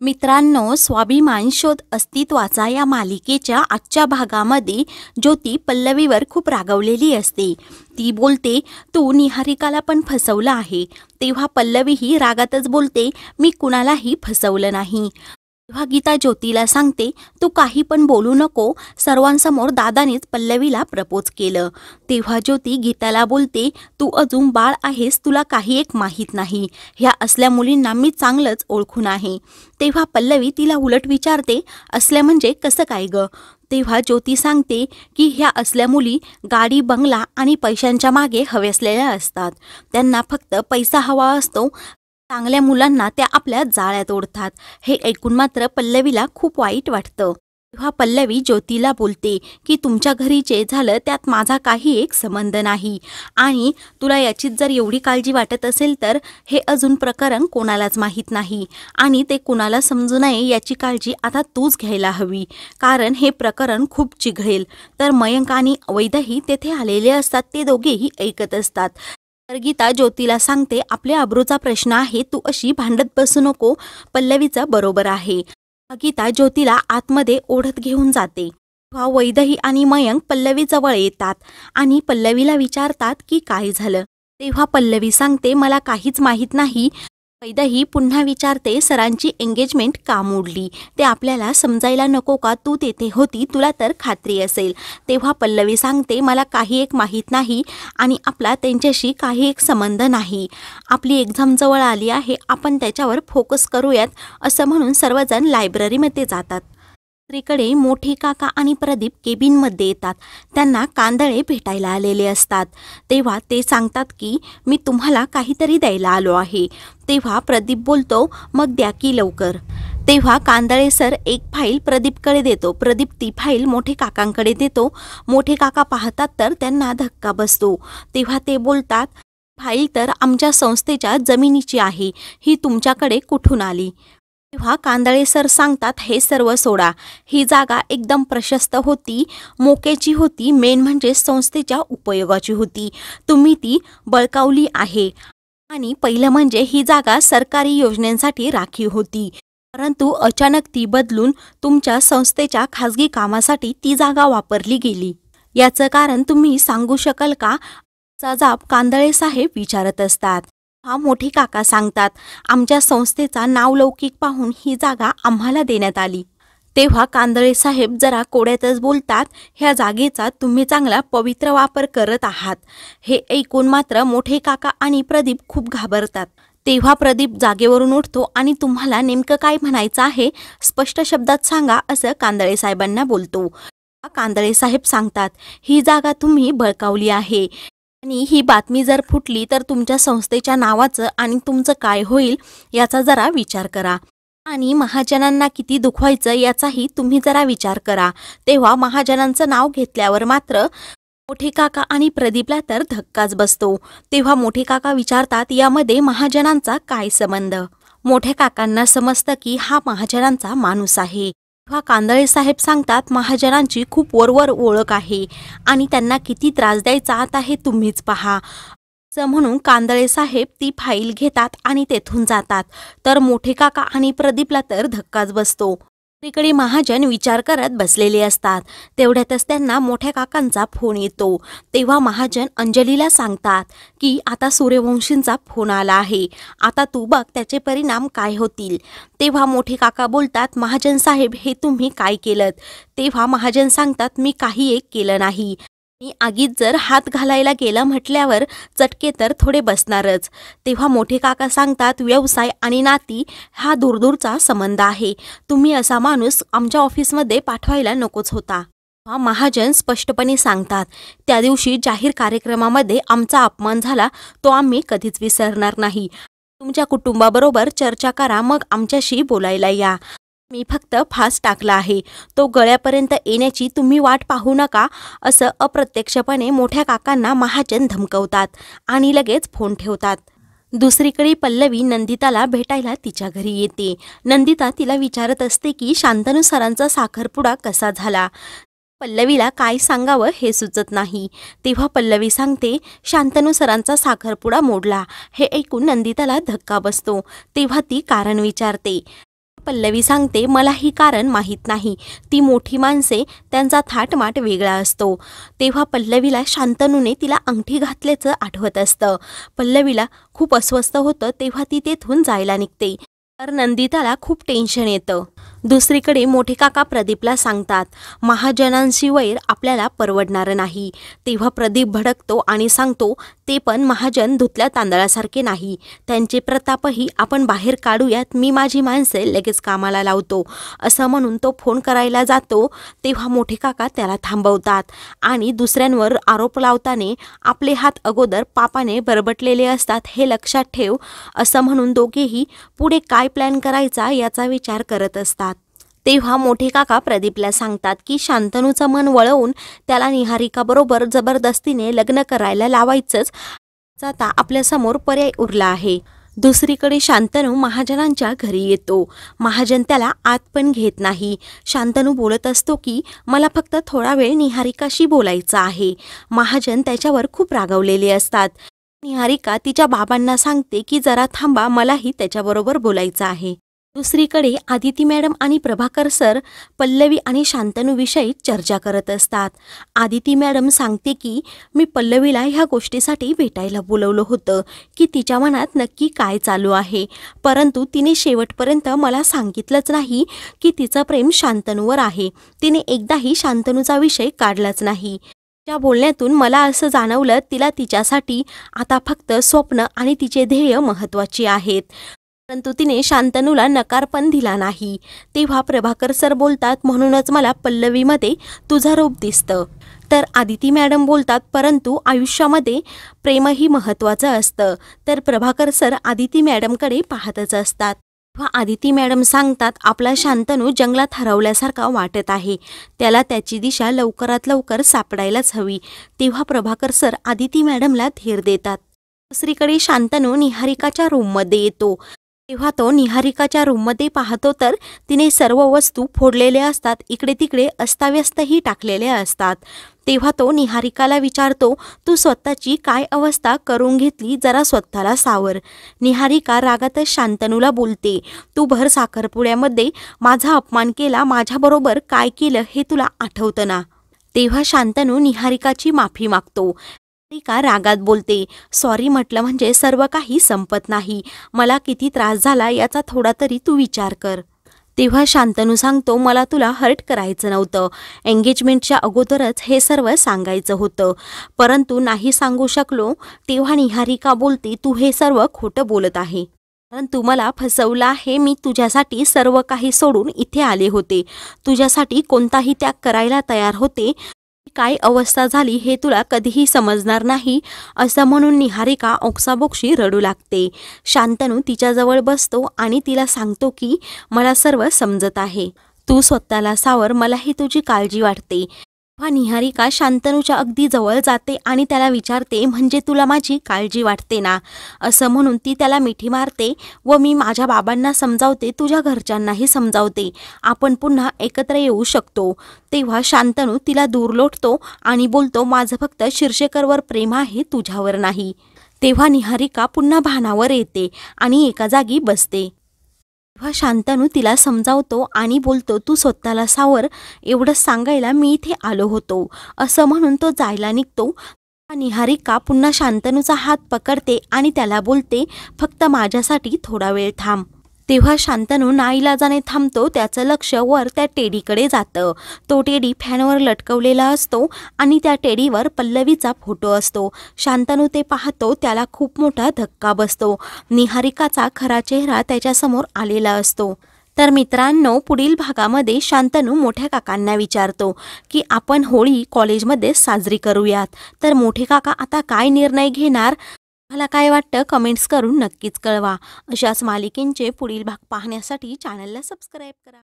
मित्रांनो, स्वाभिमान शोध अस्तित्वाचा या मालिकेच्या आजच्या भागामध्ये ज्योती पल्लवीवर खूप रागवलेली असते. ती बोलते, तू निहारिकाला पण फसवलं आहे. तेव्हा पल्लवीही रागातच बोलते, मी कुणालाही फसवलं नाही. तेव्हा गीता ज्योतीला सांगते, तू काही पण बोलू नको. सर्वांसमोर दादानेच पल्लवीला प्रपोज केलं. तेव्हा ज्योती गीताला बोलते, तू अजून बाळ आहेस, तुला काही एक माहीत नाही. ह्या असल्या मुलींना मी चांगलंच ओळखून आहे. तेव्हा पल्लवी तिला उलट विचारते, असल्या म्हणजे कसं काय ग? तेव्हा ज्योती सांगते की ह्या असल्या मुली गाडी, बंगला आणि पैशांच्या मागे हवेसलेल्या असतात. त्यांना फक्त पैसा हवा असतो. चांगल्या मुलांना त्या आपल्या जाळ्यात ओढतात. हे ऐकून मात्र पल्लवीला खूप वाईट वाटतं. तेव्हा पल्लवी ज्योतीला बोलते की तुमच्या घरी जे झालं त्यात माझा काही एक संबंध नाही, आणि तुला याचीच जर एवढी काळजी वाटत असेल तर हे अजून प्रकरण कोणालाच माहीत नाही, आणि ते कोणाला समजू नये याची काळजी आता तूच घ्यायला हवी, कारण हे प्रकरण खूप चिघळेल. तर मयंक आणि अवैधही तेथे आलेले असतात. ते दोघेही ऐकत असतात. तर गीता ज्योतीला सांगते, आपल्या अब्रूचा प्रश्न आहे, तू अशी भांडत बसू नको. पल्लवीचं बरोबर आहे. गीता ज्योतीला आतमध्ये ओढत घेऊन जाते. तेव्हा वैदही आणि मयंक पल्लवी जवळ येतात आणि पल्लवीला विचारतात की काय झालं. तेव्हा पल्लवी सांगते, मला काहीच माहीत नाही. वैदही पुन्हा विचारते, सरांची एंगेजमेंट का मोडली? ते आपल्याला समजायला नको का? तू तेथे होती, तुला तर खात्री असेल. तेव्हा पल्लवी सांगते, मला काही एक माहीत नाही आणि आपला त्यांच्याशी काही एक संबंध नाही. आपली एक्झाम जवळ आली आहे, आपण त्याच्यावर फोकस करूयात. असं म्हणून सर्वजण लायब्ररीमध्ये जातात. दुसरीकडे मोठे काका आणि प्रदीप केबिनमध्ये येतात. त्यांना कांदळे भेटायला आलेले असतात. तेव्हा ते सांगतात की मी तुम्हाला काहीतरी द्यायला आलो आहे. तेव्हा प्रदीप बोलतो, मग द्या की लवकर. तेव्हा कांदळे सर एक फाईल प्रदीपकडे देतो. प्रदीप ती फाईल मोठे काकांकडे देतो. मोठे काका पाहतात तर त्यांना धक्का बसतो. तेव्हा ते बोलतात, फाईल तर आमच्या संस्थेच्या जमिनीची आहे, ही तुमच्याकडे कुठून आली? तेव्हा कांदळे सर सांगतात, हे सर्व सोडा. ही जागा एकदम प्रशस्त होती, मोक्याची होती, मेन म्हणजे संस्थेच्या उपयोगाची होती. तुम्ही ती बळकावली आहे. आणि पहिलं म्हणजे ही जागा सरकारी योजनेसाठी राखीव होती, परंतु अचानक ती बदलून तुमच्या संस्थेच्या खाजगी कामासाठी ती जागा वापरली गेली. याचं कारण तुम्ही सांगू शकाल का? चा जाब कांदळे साहेब विचारत असतात. हा मोठे काका सांगतात, आमच्या संस्थेचा नावलौकिक पाहून ही जागा आम्हाला देण्यात आली. तेव्हा कांदळे साहेब जरा कोड्यातच बोलतात, ह्या जागेचा तुम्ही चांगला पवित्र वापर करत आहात. हे ऐकून मात्र मोठे काका आणि प्रदीप खूप घाबरतात. तेव्हा प्रदीप जागेवरून उठतो आणि तुम्हाला नेमकं काय म्हणायचं आहे, स्पष्ट शब्दात सांगा, असं कांदळे साहेबांना बोलतो. कांदळे साहेब सांगतात, ही जागा तुम्ही बळकावली आहे आणि ही बातमी जर फुटली तर तुमच्या संस्थेच्या नावाचं आणि तुमचं काय होईल याचा जरा विचार करा, आणि महाजनांना किती दुखवायचं याचाही तुम्ही जरा विचार करा. तेव्हा महाजनांचं नाव घेतल्यावर मात्र मोठे काका आणि प्रदीपला तर धक्काच बसतो. तेव्हा मोठे काका विचारतात, यामध्ये महाजनांचा काय संबंध? मोठ्या काकांना समजतं की हा महाजनांचा माणूस आहे. तेव्हा कांदळे साहेब सांगतात, महाजनांची खूप वरवर ओळख आहे आणि त्यांना किती त्रास द्यायचा आता हे तुम्हीच पहा. असं म्हणून कांदळे साहेब ती फाईल घेतात आणि तेथून जातात. तर मोठे काका आणि प्रदीपला तर धक्काच बसतो. दुसरीकडे महाजन विचार करत बसलेले असतात. तेवढ्यातच त्यांना मोठ्या काकांचा फोन येतो. तेव्हा महाजन अंजलीला सांगतात की आता सूर्यवंशींचा फोन आला आहे, आता तू बघ त्याचे परिणाम काय होतील. तेव्हा मोठे काका बोलतात, महाजन साहेब हे तुम्ही काय केलं? तेव्हा महाजन सांगतात, मी काही एक केलं नाही. मी आगीत जर हात घालायला गेला म्हटल्यावर चटके तर थोडे बसणारच. तेव्हा मोठे काका सांगतात, व्यवसाय आणि नाती हा दूरदूरचा संबंध आहे. तुम्ही असा माणूस आमच्या ऑफिसमध्ये पाठवायला नकोच होता. महाजन स्पष्टपणे सांगतात, त्या दिवशी जाहीर कार्यक्रमामध्ये आमचा अपमान झाला, तो आम्ही कधीच विसरणार नाही. तुमच्या कुटुंबाबरोबर चर्चा करा, मग आमच्याशी बोलायला या. मी फक्त फास टाकला आहे, तो गळ्यापर्यंत येण्याची तुम्ही वाट पाहू नका, असं अप्रत्यक्षपणे मोठ्या काकांना महाजन धमकवतात आणि लगेच फोन ठेवतात. दुसरीकडे पल्लवी नंदिताला भेटायला तिच्या घरी येते. नंदिता तिला विचारत असते की शांतनू सरांचा साखरपुडा कसा झाला. पल्लवीला काय सांगावं हे सुचत नाही. तेव्हा पल्लवी सांगते, शांतनू सरांचा साखरपुडा मोडला. हे ऐकून नंदिताला धक्का बसतो. तेव्हा ती कारण विचारते. पल्लवी सांगते, मलाही कारण माहीत नाही. ती मोठी माणसे, त्यांचा थाटमाट वेगळा असतो. तेव्हा पल्लवीला शांतनूने तिला अंगठी घातल्याचं आठवत असतं. पल्लवीला खूप अस्वस्थ होतं. तेव्हा ती तेथून जायला निघते. तर नंदिताला खूप टेन्शन येतं. दुसरीकडे मोठे काका प्रदीपला सांगतात, महाजनांशी वैर आपल्याला परवडणार नाही. तेव्हा प्रदीप भडकतो आणि सांगतो, ते पण महाजन धुतल्या तांदळासारखे नाही. त्यांचे प्रतापही आपण बाहेर काढूयात. मी माझी माणसे लगेच कामाला लावतो. असं म्हणून तो फोन करायला जातो. तेव्हा मोठे काका त्याला थांबवतात आणि दुसऱ्यांवर आरोप लावताना, आपले हात अगोदर पापाने बरबटलेले असतात हे लक्षात ठेव, असं म्हणून दोघेही पुढे काय प्लॅन करायचा याचा विचार करत असतात. तेव्हा मोठे काका प्रदीपला सांगतात की शांतनूचं मन वळवून त्याला निहारिकाबरोबर जबरदस्तीने लग्न करायला लावायचंच. आता आपल्यासमोर पर्याय उरला आहे. दुसरीकडे शांतनू महाजनांच्या घरी येतो. महाजन त्याला आत पण घेत नाही. शांतनू बोलत असतो की मला फक्त थोडा वेळ निहारिकाशी बोलायचं आहे. महाजन त्याच्यावर खूप रागावलेले असतात. निहारिका तिच्या बाबांना सांगते की जरा थांबा, मलाही त्याच्याबरोबर बोलायचं आहे. दुसरीकडे आदिती मॅडम आणि प्रभाकर सर पल्लवी आणि शांतनूविषयी चर्चा करत असतात. आदिती मॅडम सांगते की मी पल्लवीला ह्या गोष्टीसाठी भेटायला बोलवलं होतं की तिच्या मनात नक्की काय चालू आहे, परंतु तिने शेवटपर्यंत मला सांगितलंच नाही की तिचं प्रेम शांतनूवर आहे. तिने एकदाही शांतनूचा विषय काढलाच नाही. त्या बोलण्यातून मला असं जाणवलं, तिला तिच्यासाठी आता फक्त स्वप्न आणि तिचे ध्येय महत्त्वाची आहेत. परंतु तिने शांतनूला नकार पण दिला नाही. तेव्हा प्रभाकर सर बोलतात, म्हणूनच मला पल्लवीमध्ये तुझं रूप दिसतं. तर आदिती मॅडम बोलतात, परंतु आयुष्यामध्ये प्रेमही महत्त्वाचं असतं. तर प्रभाकर सर आदिती मॅडमकडे पाहतच असतात. तेव्हा आदिती मॅडम सांगतात, आपला शांतनू जंगलात हरवल्यासारखा वाटत आहे. त्याला त्याची दिशा लवकरात लवकर सापडायलाच हवी. तेव्हा प्रभाकर सर आदिती मॅडमला धीर देतात. दुसरीकडे शांतनू निहारिकाच्या रूममध्ये येतो. तेव्हा तो निहारिकाच्या रूममध्ये पाहतो तर तिने सर्व वस्तू फोडलेल्या असतात. इकडे तिकडे अस्ताव्यस्तही टाकलेल्या असतात. तेव्हा तो निहारिकाला विचारतो, तू स्वतःची काय अवस्था करून घेतली, जरा स्वतःला सावर. निहारिका रागातच शांतनूला बोलते, तू भर साखरपुड्यामध्ये माझा अपमान केला, माझ्याबरोबर काय केलं हे तुला आठवतं ना. तेव्हा शांतनू निहारिकाची माफी मागतो. निहारिका रागात बोलते, सॉरी म्हटलं म्हणजे सर्व काही संपत नाही. मला किती त्रास झाला याचा थोडा तरी तू विचार कर. तेव्हा शांतनू सांगतो, मला तुला हर्ट करायचं नव्हतं. एंगेजमेंटच्या अगोदरच हे सर्व सांगायचं होतं, परंतु नाही सांगू शकलो. तेव्हा निहारिका बोलते, तू हे सर्व खोटं बोलत आहे. परंतु मला फसवलं आहे. मी तुझ्यासाठी सर्व काही सोडून इथे आले होते. तुझ्यासाठी कोणताही त्याग करायला तयार होते. काय अवस्था झाली हे तुला कधीही समजणार नाही. असं म्हणून निहारिका ओक्साबोक्शी रडू लागते. शांतनू तिच्याजवळ बसतो आणि तिला सांगतो की मला सर्व समजत आहे. तू स्वतःला सावर, मलाही तुझी काळजी वाटते. तेव्हा निहारिका शांतनूच्या अगदी जवळ जाते आणि त्याला विचारते, म्हणजे तुला माझी काळजी वाटते ना. असं म्हणून ती त्याला मिठी मारते व मी माझ्या बाबांना समजावते, तुझ्या घरच्यांनाही समजावते, आपण पुन्हा एकत्र येऊ शकतो. तेव्हा शांतनू तिला दूर लोटतो आणि बोलतो, माझं फक्त शिरशेकरवर प्रेम आहे, तुझ्यावर नाही. तेव्हा निहारिका पुन्हा भानावर येते आणि एका जागी बसते. तेव्हा शांतनू तिला समजावतो आणि बोलतो, तू स्वतःला सावर, एवढंच सांगायला मी इथे आलो होतो. असं म्हणून तो जायला निघतो. निहारिका पुन्हा शांतनूचा हात पकडते आणि त्याला बोलते, फक्त माझ्यासाठी थोडा वेळ थांब. तेव्हा शांतनू नाईलाजाने थांबतो. त्याचं लक्ष वर त्या टेडीकडे जातं. तो टेडी फॅनवर लटकवलेला असतो आणि त्या टेडीवर पल्लवीचा फोटो असतो. शांतनू ते पाहतो. त्याला खूप मोठा धक्का बसतो. निहारिकाचा खरा चेहरा त्याच्यासमोर आलेला असतो. तर मित्रांनो, पुढील भागामध्ये शांतनू मोठ्या काकांना विचारतो की आपण होळी कॉलेजमध्ये साजरी करूयात. तर मोठे काका आता काय निर्णय घेणार, मला काय वाटतं कमेंट्स करून नक्कीच कळवा. अशाच मालिकेंचे पुढील भाग पाहण्यासाठी चॅनलला सबस्क्राईब करा.